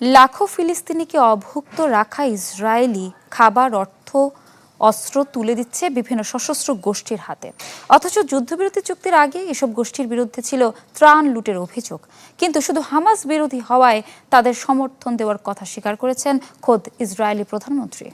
লাখো ফিলিস্তিনিকে অভুক্ত রাখা ইসরায়েলি খাবার অস্ত্র তুলে দিচ্ছে বিভিন্ন সশস্ত্র গোষ্ঠীর হাতে। অথচ যুদ্ধবিরতি চুক্তির আগে এসব গোষ্ঠীর বিরুদ্ধে ছিল ত্রাণ লুটের অভিযোগ। কিন্তু শুধু হামাস বিরোধী হওয়ায় তাদের সমর্থন দেওয়ার কথা স্বীকার করেছেন খোদ ইসরায়েলি প্রধানমন্ত্রী।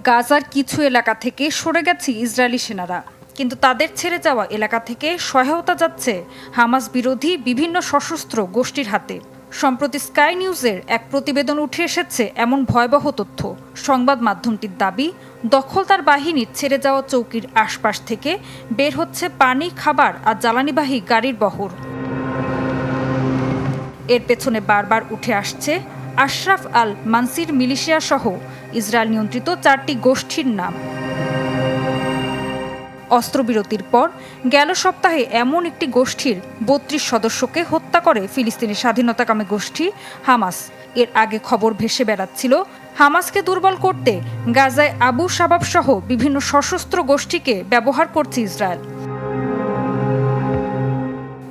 গাজার কিছু এলাকা থেকে সরে গেছে ইসরায়েলি সেনারা, কিন্তু তাদের ছেড়ে যাওয়া এলাকা থেকে সহায়তা যাচ্ছে হামাস বিরোধী বিভিন্ন সশস্ত্র গোষ্ঠীর হাতে। সম্প্রতি স্কাই নিউজের এক প্রতিবেদন উঠে এসেছে এমন ভয়াবহ তথ্য। সংবাদ মাধ্যমটির দাবি, দখলদার বাহিনীর ছেড়ে যাওয়া চৌকির আশপাশ থেকে বের হচ্ছে পানি, খাবার আর জ্বালানিবাহী গাড়ির বহর। এর পেছনে বারবার উঠে আসছে আশরাফ আল মানসির মিলিশিয়া সহ ইসরায়েল নিয়ন্ত্রিত 4টি গোষ্ঠীর নাম। অস্ত্রবিরতির পর গেল সপ্তাহে এমন একটি গোষ্ঠীর 32 সদস্যকে হত্যা করে ফিলিস্তিনি স্বাধীনতাকামী গোষ্ঠী হামাস। এর আগে খবর ভেসে বেড়াচ্ছিল, হামাসকে দুর্বল করতে গাজায় আবু শাবাব সহ বিভিন্ন সশস্ত্র গোষ্ঠীকে ব্যবহার করছে ইসরায়েল।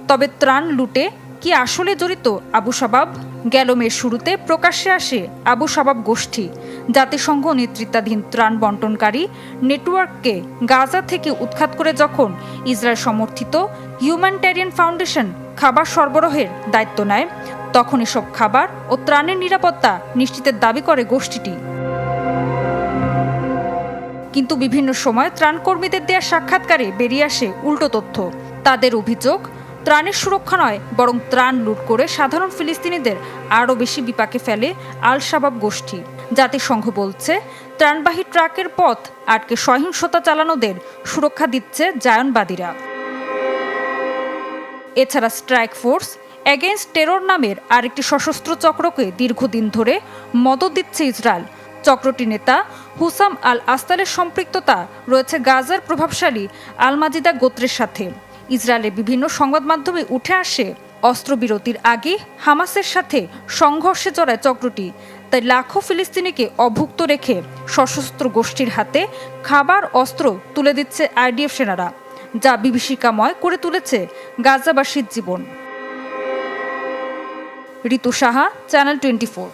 তবে ত্রাণ লুটে কি আসলে জড়িত আবু শাবাব? গেল মের শুরুতে প্রকাশ্যে আসে আবু শাবাব গোষ্ঠী জাতিসংঘ নেতৃত্বাধীন ত্রাণ বন্টনকারী নেটওয়ার্ককে গাজা থেকে উৎখাত করে যখন ইসরায়েল সমর্থিত হিউম্যানিটেরিয়ান ফাউন্ডেশন খাবার সরবরাহের দায়িত্ব নেয়, তখন এসব খাবার ও ত্রাণের নিরাপত্তা নিশ্চিতের দাবি করে গোষ্ঠীটি। কিন্তু বিভিন্ন সময় ত্রাণকর্মীদের দেওয়া সাক্ষাৎকারে বেরিয়ে আসে উল্টো তথ্য। তাদের অভিযোগ, ত্রাণের সুরক্ষা নয়, বরং ত্রাণ লুট করে সাধারণ ফিলিস্তিনিদের আরও বেশি বিপাকে ফেলে আল শাবাব গোষ্ঠী। জাতিসংঘ বলছে, ত্রাণবাহী ট্রাকের পথ আটকে সহিংসতা চালানোদের সুরক্ষা দিচ্ছে জায়নবাদীরা। এছাড়া স্ট্রাইক ফোর্স এগেইনস্ট টেরর নামের আরেকটি সশস্ত্র চক্রকে দীর্ঘদিন ধরে মদত দিচ্ছে ইসরায়েল। চক্রটি নেতা হুসাম আল আস্তালের সম্পৃক্ততা রয়েছে গাজার প্রভাবশালী আল মাজিদা গোত্রের সাথে। ইসরায়েলের বিভিন্ন সংবাদ মাধ্যমে উঠে আসে, অস্ত্রবিরতির আগে হামাসের সাথে সংঘর্ষে জড়ায় চক্রটি। তাই লাখো ফিলিস্তিনিকে অভুক্ত রেখে সশস্ত্র গোষ্ঠীর হাতে খাবার, অস্ত্র তুলে দিচ্ছে আইডিএফ সেনারা, যা বিভীষিকাময় করে তুলেছে গাজাবাসীর জীবন। ঋতু সাহা, চ্যানেল 24।